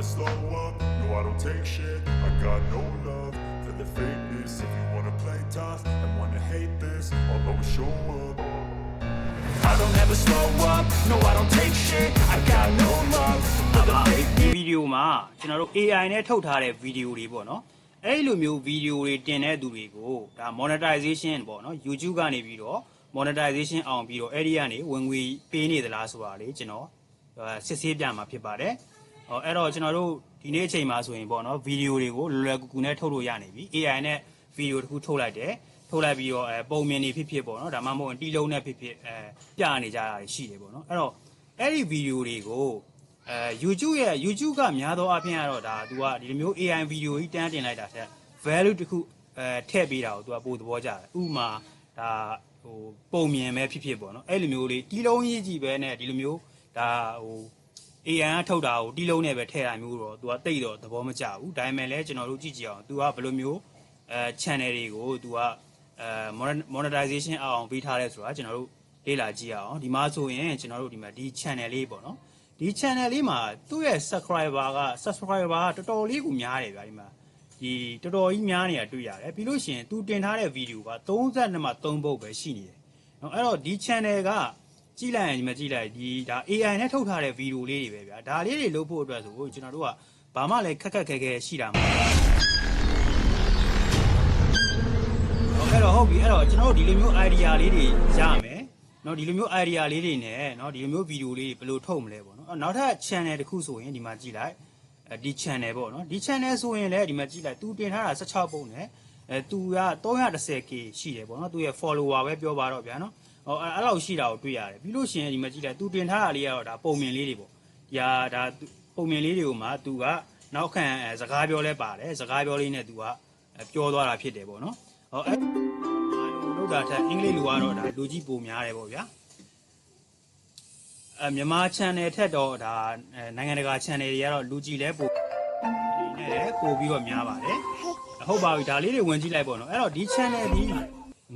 slow up, no I don't take shit. I got no love for the fakeness. If you wanna play tough and wanna hate this, I'll always show up. I don't ever slow up, no I don't take shit. I got no love for the fakeness. ဗီဒီယိုမှာကျွန်တော်တို့ AI နဲ့ထုတ်ထားတဲ့ဗီဒီယိုတွေပေါ့နော်အဲ့လိုမျိုးဗီဒီယိုတွေတင်တဲ့သူတွေကိုဒါ monetization ပေါ့နော် YouTube ကနေပြီးတော့ monetization အောင်ပြီးတော့အဲ့ဒီကနေဝင်ငွေပေးနေသလားဆိုတာလေကျွန်တော်စစ်ဆေးပြမှာဖြစ်ပါတယ်အဲ့တော့ကျွန်တော်တို့ဒီနေ့အချိန်မှာဆိုရင်ပေါ့နော်ဗီဒီယိုတွေကိုလွယ်လွယ်ကူကူနဲ့ထုတ်လို့ရနေပြီ AI နဲ့ဗီဒီယိုတစ်ခုထုတ်လိုက်တယ်ထုတ်လိုက်ပြီးတော့ပုံမြင်နေဖြစ်ဖြစ်ပေါ့နော်ဒါမှမဟုတ်တီလုံးနဲ့ဖြစ်ဖြစ်ပြနေကြတာရှိတယ်ပေါ့နော်အဲ့တော့အဲ့ဒီဗီဒီယိုတွေကိုYouTube ကများသောအားဖြင့်ကတော့ဒါ तू ကဒီလိုမျိုး AI ဗီဒီယိုကြီးတန်းတင်လိုက်တာတဲ့ value တစ်ခုထည့်ပေးတာကို तू ကပို့သဘောကျတယ်ဥပမာဒါဟိုပုံမြင်ပဲဖြစ်ဖြစ်ပေါ့နော်အဲ့လိုမျိုးလေးတီလုံးကြီးကြီးပဲနဲ့ဒီလိုမျိုးဒါဟို AI ကထုတ်တာကိုတီလုံးနဲ့ပဲထည့်တာမျိုးတော့ तू ကတိတ်တော့သဘောမကျဘူးဒါပေမဲ့လည်းကျွန်တော်တို့ကြည့်ကြည့်အောင် तू ကဘယ်လိုမျိုးchannel တွေကို तू ကmonetization အောင်ပေးထားလဲဆိုတာကျွန်တော်တို့လေ့လာကြည့်အောင်ဒီမှာဆိုရင်ကျွန်တော်တို့ဒီမှာဒီ channel လေးပေါ့နော်ဒီ channel လေးမှာသူ့ရဲ့ subscriber ကတော်တော်လေးကိုများတယ်ဗျာဒီမှာဒီတော်တော်ကြီးများနေတာတွေ့ရတယ်ပြီးလို့ရှိရင်သူတင်ထားတဲ့ဗီဒီယိုက32မှာ3ပုတ်ပဲရှိနေတယ်เนาะအဲ့တော့ဒီ channel ကကြည့်လိုက်ရင်ဒီမှာကြည့်လိုက်ဒီဒါ AI နဲ့ထုတ်ထားတဲ့ဗီဒီယိုလေးတွေပဲဗျာဒါလေးတွေလုပ်ဖို့အတွက်ဆိုကျွန်တော်တို့ကဘာမှလည်းခက်ခဲရှိတာမဟုတ်အဲ့တော့ဟုတ်ပြီအဲ့တော့ကျွန်တော်တို့ဒီလိုမျိုး idea လေးတွေရမယ်เนาะဒီလိုမျိုး idea လေးတွေနဲ့เนาะဒီလိုမျိုးဗီဒီယိုလေးတွေဘယ်လိုထုတ်မလဲပေါ့เนาะနောက်ထပ် channel တစ်ခုဆိုရင်ဒီမှာကြည့်လိုက်ဒီ channel ပေါ့เนาะဒီ channel ဆိုရင်လည်းဒီမှာကြည့်လိုက်သူတင်ထားတာ16ပုံနဲ့သူက 310k ရှိတယ်ပေါ့เนาะသူရဲ့ follower ပဲပြောပါတော့ဗျာเนาะအဲ့လောက်ရှိတာကိုတွေ့ရတယ်ပြီးလို့ရှိရင်ဒီမှာကြည့်လိုက်သူတင်ထားတာလေးကတော့ဒါပုံမြင်လေးတွေပေါ့ဒါပုံမြင်လေးတွေကိုမှသူကနောက်ခံစကားပြောလဲပါတယ်စကားပြောလေးနဲ့သူကပြောသွားတာဖြစ်တယ်ပေါ့เนาะအဲ့လို့ဒါထက်အင်္ဂလိပ်လိုကတော့ဒါလူကြီးပုံများတယ်ပေါ့ဗျာမြန်မာ channel ထက်တော့ဒါနိုင်ငံတကာ channel တွေကတော့လူကြီးလဲပိုနေတယ်ပိုပြီးတော့များပါတယ်ဟုတ်ပါပြီဒါလေးတွေဝင်ကြည့်လိုက်ပေါ့နော်အဲ့တော့ဒီ channel ဒီ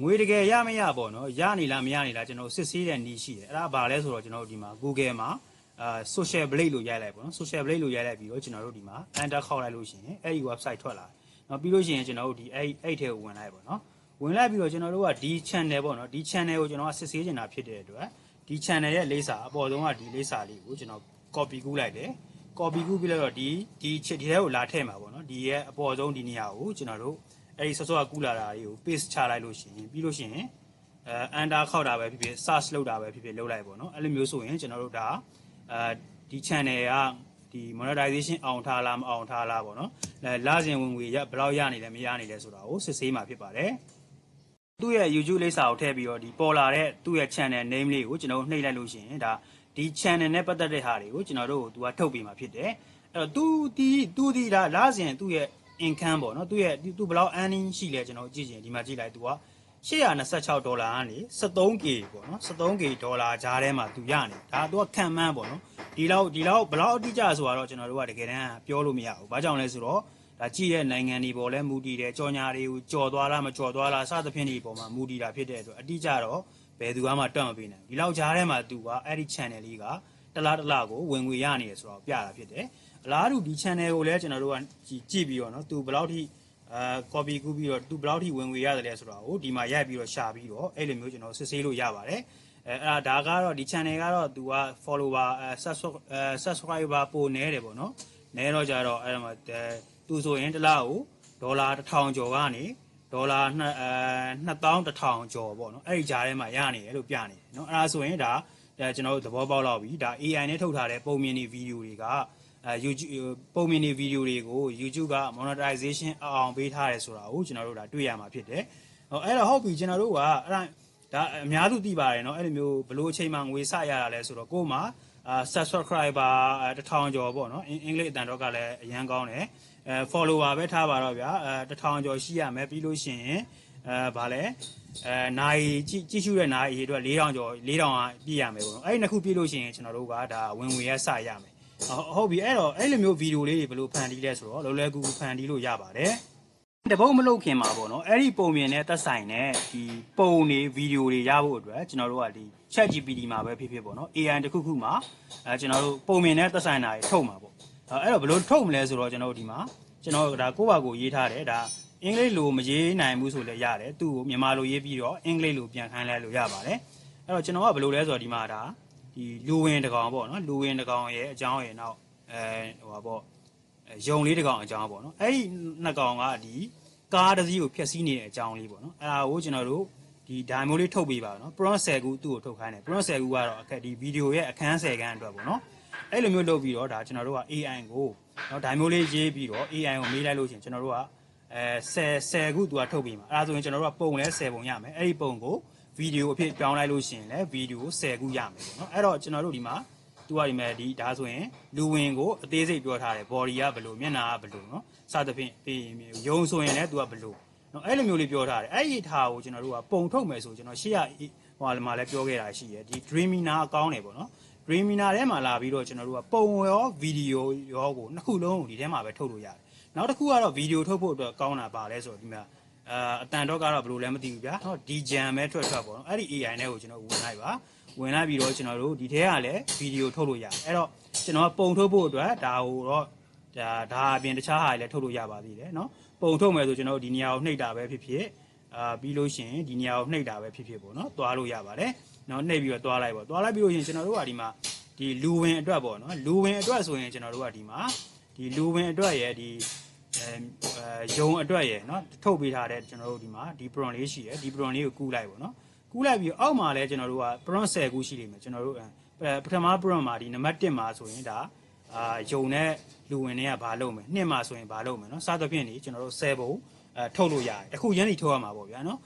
ငွေတကယ်ရမရပေါ့နော်ရနေလားမရနေလားကျွန်တော်စစ်ဆေးတဲ့နည်းရှိတယ်အဲ့ဒါဘာလဲဆိုတော့ကျွန်တော်တို့ဒီမှာ Google မှာsocial blade လို့ရိုက်လိုက်ပေါ့နော် social blade လို့ရိုက်လိုက်ပြီးတော့ကျွန်တော်တို့ဒီမှာ enter ခောက်လိုက်လို့ရှိရင်အဲ့ဒီ website ထွက်လာတယ်နော်ပြီးလို့ရှိရင်ကျွန်တော်တို့ဒီအဲ့ထဲကိုဝင်လိုက်ပေါ့နော်ဝင်လိုက်ပြီးတော့ကျွန်တော်တို့ကဒီ channel ပေါ့နော်ဒီ channel ကိုကျွန်တော်ကစစ်ဆေးနေတာဖြစ်တဲ့အတွက်ဒီ channel ရဲ့လိပ်စာအပေါ်ဆုံးကဒီလိပ်စာလေးကိုကျွန်တော် copy ကူးလိုက်တယ် copy ကူးပြီးတော့ဒီထဲကိုလာထည့်မှာပေါ့နော်ဒီရဲ့အပေါ်ဆုံးဒီနေရာကိုကျွန်တော်တို့အဲ့ဒီစောစောကကူးလာတာလေးကို paste ချလိုက်လို့ရှိရင်ပြီးလို့ရှိရင်enter ခောက်တာပဲဖြစ်ဖြစ် search လုပ်တာပဲဖြစ်ဖြစ်လုပ်လိုက်ပေါ့နော်အဲ့လိုမျိုးဆိုရင်ကျွန်တော်တို့ဒါဒီ channel ကဒီ monetization အောင်ထားလားမအောင်ထားလားပေါ့နော်လစဉ်ဝင်ငွေဘယ်လောက်ရနေလဲမရနေလဲဆိုတာကိုစစ်ဆေးမှာဖြစ်ပါတယ်သူ့ရဲ့ YouTube လိပ်စာကိုထည့်ပြီးတော့ဒီပေါ်လာတဲ့သူ့ရဲ့ channel name လေးကိုကျွန်တော်နှိပ်လိုက်လို့ရှိရင်ဒါဒီ channel နဲ့ပတ်သက်တဲ့ဟာတွေကိုကျွန်တော်တို့သူကထုတ်ပေးမှာဖြစ်တယ်အဲ့တော့သူဒီဒါလစဉ်သူ့ရဲ့ income ပေါ့နော်သူ့ရဲ့သူဘယ်လောက် earning ရှိလဲကျွန်တော်ကြည့်ရင်ဒီမှာကြည့်လိုက်သူက$826ကနေ 13k ပေါ့နော် 13k ဒေါ်လာကြားထဲမှာသူရနေဒါသူကခံမှန်းပေါ့နော်ဒီလောက်ဘယ်လောက်အတိအကျဆိုတော့ကျွန်တော်တို့ကတကယ်တမ်းပြောလို့မရဘူးဘာကြောင့်လဲဆိုတော့ဒါကြည့်တဲ့နိုင်ငံတွေပေါ်လဲမူတည်တယ်ကြော်ညာတွေကိုကြော်သွားလားမကြော်သွားလားစသဖြင့်ဒီပေါ်မှာမူတည်တာဖြစ်တဲ့အတွက်အတိအကျတော့ဘယ်သူမှတွန့်မပေးနိုင်ဒီလောက်ကြားထဲမှာသူကအဲ့ဒီ channel လေးကတလားကိုဝင်ငွေရနေရဆိုတော့ပြတာဖြစ်တယ်အလားတူဒီ channel ကိုလည်းကျွန်တော်တို့ကကြည့်ပြီးတော့နော်သူဘယ်လောက်ထိ copy ကူးပြီးတော့သူဘယ်လောက်ထိဝင်ငွေရတယ်လဲဆိုတော့ဒီမှာရိုက်ပြီးတော့ရှာပြီးတော့အဲ့လိုမျိုးကျွန်တော်စစ်ဆေးလို့ရပါတယ်အဲ့ဒါကတော့ဒီ channel ကတော့သူက follower subscriber ပိုနေတယ်ပေါ့နော်နဲတော့ကြတော့အဲ့ဒါမှသူဆိုရင်တစ်လားကိုဒေါ်လာ1000ကျော်ကနေဒေါ်လာ2100ကျော်ပေါ့နော်အဲ့ဒီကြားထဲမှာရနေတယ်လို့ပြနေတယ်နော်အဲ့ဒါဆိုရင်ဒါကျွန်တော်တို့သဘောပေါက်လောက်ပြီဒါ AI နဲ့ထုတ်ထားတဲ့ပုံမြင်နေဗီဒီယိုတွေကYouTube ပုံမြင်နေဗီဒီယိုတွေကို YouTube က monetization အောင်ပေးထားတယ်ဆိုတာကိုကျွန်တော်တို့ဒါတွေ့ရမှာဖြစ်တယ်အဲ့တော့ဟုတ်ပြီကျွန်တော်တို့ကအဲ့ဒါအများစုသိပါတယ်เนาะအဲ့လိုမျိုးဘလို့အချိန်မှငွေစရတာလဲဆိုတော့ကိုယ်မှာsubscriber 1000ကျော်ပေါ့เนาะအင်္ဂလိပ်အတန်တော့ကလည်းအရန်ကောင်းတယ်follower ပဲထားပါတော့ဗျာ1000ကျော်ရှိရမယ်ပြီးလို့ရှိရင်ဗာလဲနိုင်ကြည့်ရှုတဲ့နိုင်အရေအတွက်4000ကျော်4000ကပြည့်ရမယ်ပေါ့နော်အဲ့ဒီနှစ်ခုပြည့်လို့ရှိရင်ကျွန်တော်တို့ကဒါဝင်ငွေရစရမယ်ဟုတ်ပြီအဲ့တော့အဲ့လိုမျိုးဗီဒီယိုလေးတွေဘယ်လိုဖန်တီးလဲဆိုတော့လွယ်ကူဖန်တီးလို့ရပါတယ်တပုတ်မလုပ်ခင်မှာပေါ့နော်အဲ့ဒီပုံမြင်တဲ့သက်ဆိုင်တဲ့ဒီပုံတွေဗီဒီယိုတွေရဖို့အတွက်ကျွန်တော်တို့ကဒီ ChatGPT မှာပဲဖြစ်ဖြစ်ပေါ့နော် AI တခုခုမှာကျွန်တော်တို့ပုံမြင်တဲ့သက်ဆိုင်တာတွေထုတ်မှာပေါ့ အဲ့တော့ဘယ်လိုထုတ်မလဲဆိုတော့ကျွန်တော်တို့ဒီမှာကျွန်တော်ဒါကိုယ့်ဘာကိုရေးထားတယ်ဒါအင်္ဂလိပ်လိုမရေးနိုင်ဘူးဆိုလည်းရတယ်သူ့ကိုမြန်မာလိုရေးပြီးတော့အင်္ဂလိပ်လိုပြန်ခိုင်းလိုက်လို့ရပါတယ်အဲ့တော့ကျွန်တော်ကဘယ်လိုလဲဆိုတော့ဒီမှာဒါဒီလူဝင်တကောင်ပေါ့နော်လူဝင်တကောင်ရဲ့အကြောင်းရဲ့နောက်ဟိုပါပေါ့ယုံလေးတကောင်အကြောင်းပေါ့နော်အဲ့ဒီနှစ်ကောင်ကဒီကားတစ်စီးကိုဖျက်ဆီးနေတဲ့အကြောင်းလေးပေါ့နော်အဲ့ဒါကိုကျွန်တော်တို့ဒီဒိုင်မိုးလေးထုတ်ပေးပါနော် prompt 10ခုသူ့ကိုထုတ်ခိုင်းတယ် prompt 10ခုကတော့အခက်ဒီဗီဒီယိုရဲ့အခန်း10ခန်းအတွက်ပေါ့နော်အဲ့လိုမျိုးလုပ်ပြီးတော့ဒါကျွန်တော်တို့က AI ကိုနော်ဒိုင်မိုးလေးရေးပြီးတော့ AI ကိုမေးလိုက်လို့ရှိရင်ကျွန်တော်တို့က10ခုသူကထုတ်ပေးမှာအဲ့ဒါဆိုရင်ကျွန်တော်တို့ကပုံလဲ10ပုံရမယ်အဲ့ဒီပုံကိုဗီဒီယိုအဖြစ်ပြောင်းလိုက်လို့ရှိရင်လည်းဗီဒီယို10ခုရမယ်ပေါ့နော်အဲ့တော့ကျွန်တော်တို့ဒီမှာသူကဒီမဲ့ဒီဒါဆိုရင်လူဝင်ကိုအသေးစိတ်ပြောထားတယ် body ကဘယ်လိုမျက်နှာကဘယ်လိုနော်စသဖြင့်ယုံဆိုရင်လည်းသူကဘယ်လိုနော်အဲ့လိုမျိုးလေးပြောထားတယ်အဲ့ဒီထားကိုကျွန်တော်တို့ကပုံထုတ်မယ်ဆိုကျွန်တော်ရှေ့ရဟိုမှာလည်းပြောခဲ့တာရှိရယ်ဒီ Dreamina အကောင်းတယ်ပေါ့နော် Dreamina ထဲမှာလာပြီးတော့ကျွန်တော်တို့ကပုံရောဗီဒီယိုရောကိုနှစ်ခုလုံးဒီထဲမှာပဲထုတ်လို့ရတယ်နောက်တစ်ခုကတော့ဗီဒီယိုထုတ်ဖို့အတွက်ကောင်းတာပါလဲဆိုတော့ဒီမှာအတန်တော့ကတော့ဘယ်လိုလဲမသိဘူးဗျာနော်ဒီဂျန်ပဲထွက်ပေါ့နော်အဲ့ဒီ AI နဲ့ကိုကျွန်တော်ဝင်လိုက်ပါဝင်လိုက်ပြီးတော့ကျွန်တော်တို့ဒီထဲကလည်းဗီဒီယိုထုတ်လို့ရတယ်အဲ့တော့ကျွန်တော်ကပုံထုတ်ဖို့အတွက်ဒါဟိုတော့ဒါအပြင်တခြားဟာတွေလည်းထုတ်လို့ရပါသေးတယ်နော်ပုံထုတ်မယ်ဆိုကျွန်တော်တို့ဒီနေရာကိုနှိပ်တာပဲဖြစ်ဖြစ်ပြီးလို့ရှိရင်ဒီနေရာကိုနှိပ်တာပဲဖြစ်ဖြစ်ပေါ့နော်သွားလို့ရပါတယ်နော်နှိပ်ပြီးတော့သွားလိုက်ပေါ့သွားလိုက်ပြီးလို့ရှိရင်ကျွန်တော်တို့ကဒီမှာဒီလူဝင်အတွက်ပေါ့နော်လူဝင်အတွက်ဆိုရင်ကျွန်တော်တို့ကဒီမှာဒီလူဝင်အတွက်ရဲ့ဒီယုံအတွက်ရဲ့နော်ထုတ်ပေးထားတဲ့ကျွန်တော်တို့ဒီမှာဒီ prompt လေးရှိတယ်ဒီ prompt လေးကိုကူးလိုက်ပေါ့နော်ကူးလိုက်ပြီးအောက်မှာလဲကျွန်တော်တို့က prompt 10ခုရှိနေမယ်ကျွန်တော်တို့ပထမ prompt မှာဒီနံပါတ်1မှာဆိုရင်ဒါယုံနဲ့လူဝင်တွေကဘာလုပ်မယ်2မှာဆိုရင်ဘာလုပ်မယ်နော်စသဖြင့်နေကျွန်တော်တို့10ပုံထုတ်လို့ရတယ်တခုရမ်းစီထုတ်ရမှာပေါ့ဗျာနော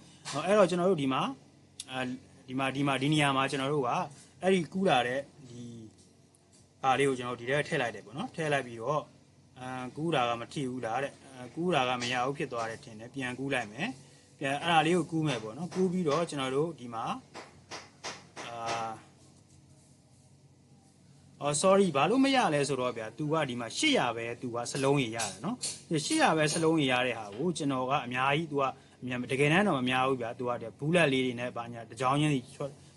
်အဲ့တော့ကျွန်တော်တို့ဒီမှာဒီနေရာမှာကျွန်တော်တို့ကအဲ့ဒီကူးလာတဲ့ဒီအားလေးကိုကျွန်တော်ဒီထဲထည့်လိုက်တယ်ပေါ့နော်ထည့်လိုက်ပြီးတော့ကူးတာကမထိဘူးလားတဲ့ကူးတာကမရဘူးဖြစ်သွားတယ်ထင်တယ်ပြန်ကူးလိုက်မယ်ပြန်အဲ့ဒါလေးကိုကူးမယ်ပေါ့နော်ကူးပြီးတော့ကျွန်တော်တို့ဒီမှာsorry ဘာလို့မရလဲဆိုတော့ဗျာ तू ကဒီမှာ800ပဲ तू ကစလုံးရရတယ်နော်800ပဲစလုံးရရတဲ့ဟာကိုကျွန်တော်ကအများကြီး तू ကတကယ်တမ်းတော့မများဘူးဗျာ तू ကဘူးလက်လေးတွေနဲ့ဘာညာတကြောင်ချင်းစီ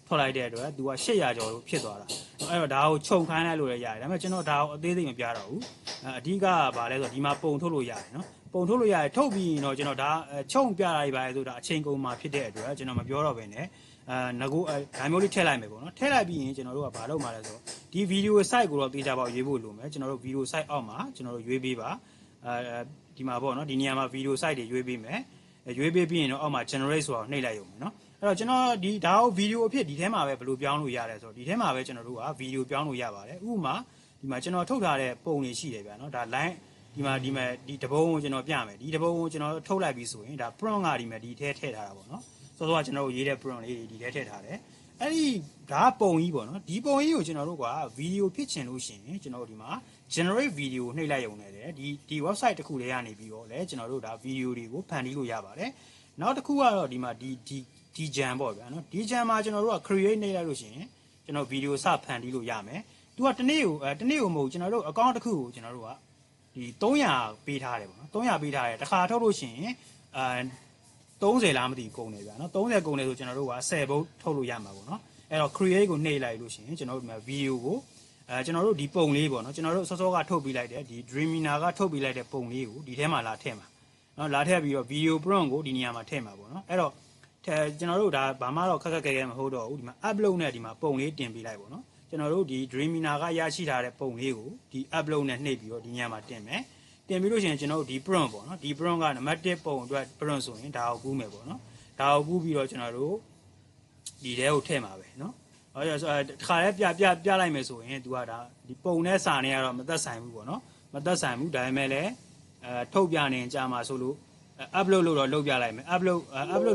ထွက်လိုက်တဲ့အတွက် तू က800ကျော်လို့ဖြစ်သွားတာအဲ့တော့ဒါကိုခြုံခိုင်းလိုက်လို့ရတယ်ဒါပေမဲ့ကျွန်တော်ဒါကိုအသေးစိတ်မပြတော့ဘူးအဓိကကဘာလဲဆိုတော့ဒီမှာပုံထုတ်လို့ရတယ်နော်ပုံထုတ်လို့ရတယ်ထုတ်ပြီးရင်တော့ကျွန်တော်ဒါခြုံပြလိုက်ပါလေဆိုတာအချိန်ကုန်မှာဖြစ်တဲ့အတွက်ကျွန်တော်မပြောတော့ဘဲနဲ့ငကိုဒါမျိုးလေးထည့်လိုက်မယ်ပေါ့နော်ထည့်လိုက်ပြီးရင်ကျွန်တော်တို့ကဘာလုပ်မှာလဲဆိုတော့ဒီဗီဒီယို site ကိုတော့တေချာပေါက်ရွေးဖို့လိုမယ်ကျွန်တော်တို့ဗီဒီယို site အောက်မှာကျွန်တော်တို့ရွေးပေးပါဒီမှာပေါ့နော်ဒီနေရာမှာဗီဒီယို site တွေရွေးပေးမယ်ရွေးပေးပြီးရင်တော့အောက်မှာ generate ဆိုတာကိုနှိပ်လိုက်ရုံပဲနော်အဲ့တော့ကျွန်တော်ဒီဒါကိုဗီဒီယိုအဖြစ်ဒီထဲမှာပဲဘယ်လိုပြောင်းလို့ရလဲဆိုတော့ဒီထဲမှာပဲကျွန်တော်တို့ကဗီဒီယိုပြောင်းလို့ရပါတယ်ဥပမာဒီမှာကျွန်တော်ထုတ်ထားတဲ့ပုံတွေရှိတယ်ဗျာနော်ဒါ line ဒီတပုံကိုကျွန်တော်ပြမယ်ဒီတပုံကိုကျွန်တော်ထုတ်လိုက်ပြီးဆိုရင်ဒါ prompt ကဒီမှာဒီထဲထည့်ထားတာပေါ့နော်စောစောကကျွန်တော်တို့ရေးတဲ့ prompt လေးဒီထဲထည့်ထားတယ်အဲ့ဒီဒါပုံကြီးပေါ့နော်ဒီပုံကြီးကိုကျွန်တော်တို့ကဗီဒီယိုဖြစ်ချင်လို့ရှိရင်ကျွန်တော်တို့ဒီမှာ generate video နှိပ်လိုက်ရုံနဲ့တယ်ဒီ website တစ်ခုလေးကနေပြီးတော့လဲကျွန်တော်တို့ဒါဗီဒီယိုတွေကိုဖန်တီးလို့ရပါတယ်နောက်တစ်ခုကတော့ဒီမှာဒီ jam ပေါ့ဗျာနော်ဒီ jam မှာကျွန်တော်တို့က create နှိပ်လိုက်လို့ရှိရင်ကျွန်တော်ဗီဒီယိုစဖန်တီးလို့ရမယ်သူကတနေ့ကိုမဟုတ်ကျွန်တော်တို့ account တစ်ခုကိုကျွန်တော်တို့ကဒီ300ပေးထားတယ်ပေါ့နော်300ပေးထားတယ်တစ်ခါထုတ်လို့ရှိရင်30လားမသိကုန်တယ်ဗျာနော်30ကုန်တယ်ဆိုကျွန်တော်တို့က10ဘုတ်ထုတ်လို့ရမှာပေါ့နော်အဲ့တော့ create ကိုနှိပ်လိုက်လို့ရှိရင်ကျွန်တော်တို့ဒီမှာ video ကိုကျွန်တော်တို့ဒီပုံလေးပေါ့နော်ကျွန်တော်တို့စောစောကထုတ်ပေးလိုက်တယ်ဒီ Dreamina ကထုတ်ပေးလိုက်တဲ့ပုံလေးကိုဒီထဲမှာလာထည့်မှာနော်လာထည့်ပြီးတော့ video prompt ကိုဒီနေရာမှာထည့်မှာပေါ့နော်အဲ့တော့ကျွန်တော်တို့ဒါဘာမှတော့ခက်ခက်ခဲခဲမဟုတ်တော့ဘူးဒီမှာ upload နဲ့ဒီမှာပုံလေးတင်ပေးလိုက်ပေါ့နော်ကျွန်တော်တို့ဒီ Dreamina ကရရှိထားတဲ့ပုံလေးကိုဒီ upload နဲ့နှိပ်ပြီးတော့ဒီနေရာမှာတင်မယ်တင်ပြီးလို့ရှိရင်ကျွန်တော်တို့ဒီ prompt ပေါ့နော်ဒီ prompt ကနံပါတ်1ပုံအတွက် prompt ဆိုရင်ဒါကိုကူးမယ်ပေါ့နော်ဒါကိုကူးပြီးတော့ကျွန်တော်တို့ဒီထဲကိုထည့်မှာပဲနော်အဲ့ဒါတခါလဲပြလိုက်မယ်ဆိုရင် तू ကဒါဒီပုံနဲ့စာနဲ့ကတော့မသက်ဆိုင်ဘူးပေါ့နော်မသက်ဆိုင်ဘူးဒါပေမဲ့လည်းထုတ်ပြနေကြမှာဆိုလို့ upload လို့တော့လုပ်ပြလိုက်မယ် upload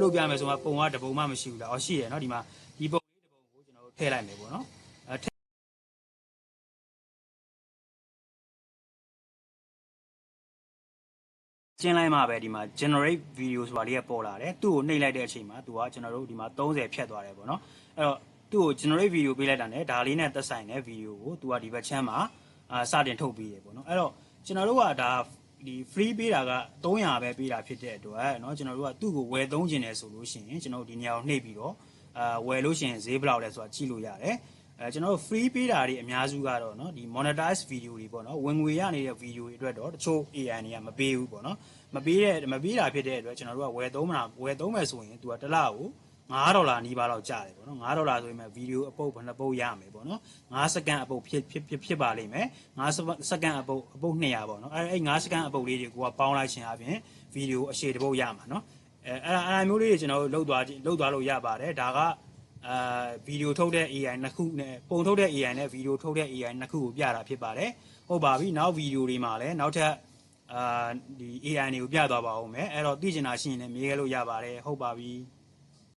လုပ်ပြမယ်ဆိုမှပုံကတပုံမှမရှိဘူးလားအော်ရှိရနော်ဒီမှာဒီပုံလေးတပုံကိုကျွန်တော်တို့ထည့်လိုက်မယ်ပေါ့နော်ကျင်းလိုက်မှပဲဒီမှာ generate video ဆိုတာလေးကပေါ်လာတယ်သူ့ကိုနှိပ်လိုက်တဲ့အချိန်မှာသူကကျွန်တော်တို့ဒီမှာ30ဖြတ်သွားတယ်ပေါ့နော်အဲ့တော့သူ့ကို generate video ပေးလိုက်တာ ਨੇ ဒါလေးနဲ့သက်ဆိုင်တဲ့ video ကိုသူကဒီဘက်ချမ်းမှာစတင်ထုတ်ပေးတယ်ပေါ့နော်အဲ့တော့ကျွန်တော်တို့ကဒါဒီ free ပေးတာက300ပဲပေးတာဖြစ်တဲ့အတွက်เนาะကျွန်တော်တို့ကသူ့ကိုဝယ်သုံးခြင်းတယ်ဆိုလို့ရှိရင်ကျွန်တော်တို့ဒီနေရာကိုနှိပ်ပြီးတော့ဝယ်လို့ရှိရင်ဈေးဘယ်လောက်လဲဆိုတာကြည့်လို့ရတယ် ကျွန်တော်တို့ free ပေးတာတွေအများစုကတော့เนาะဒီ monetize video တွေပေါ့เนาะဝင်ငွေရနေတဲ့ video တွေအတွက်တော့တချို့ AI တွေကမပေးဘူးပေါ့เนาะမပေးတာဖြစ်တဲ့အတွက်ကျွန်တော်တို့ကဝယ်သုံးမယ်ဆိုရင်သူကတစ်လကို$5နီးပါးလောက်ကျတယ်ပေါ့နော်$5ဆိုရင်ဗီဒီယိုအပုတ်ဘယ်နှပုတ်ရမယ်ပေါ့နော်9စက္ကန့်အပုတ်ဖြစ်ပါလိမ့်မယ်9စက္ကန့်အပုတ်200ပေါ့နော်အဲ့9စက္ကန့်အပုတ်လေးတွေကိုကပေါင်းလိုက်ခြင်းအပြင်ဗီဒီယိုအရှည်တစ်ပုတ်ရမှာနော်အဲ့မျိုးလေးတွေကျွန်တော်တို့လုပ်သွားလို့ရပါတယ်ဒါကဗီဒီယိုထုတ်တဲ့ AI နှစ်ခုနဲ့ပုံထုတ်တဲ့ AI နဲ့ဗီဒီယိုထုတ်တဲ့ AI နှစ်ခုကိုပြတာဖြစ်ပါတယ်ဟုတ်ပါပြီနောက်ဗီဒီယိုတွေမှာလည်းနောက်ထပ်ဒီ AI တွေကိုပြသွားပါဦးမယ်အဲ့တော့သိချင်တာရှိရင်လည်းမေးခဲ့လို့ရပါတယ်ဟုတ်ပါပြီ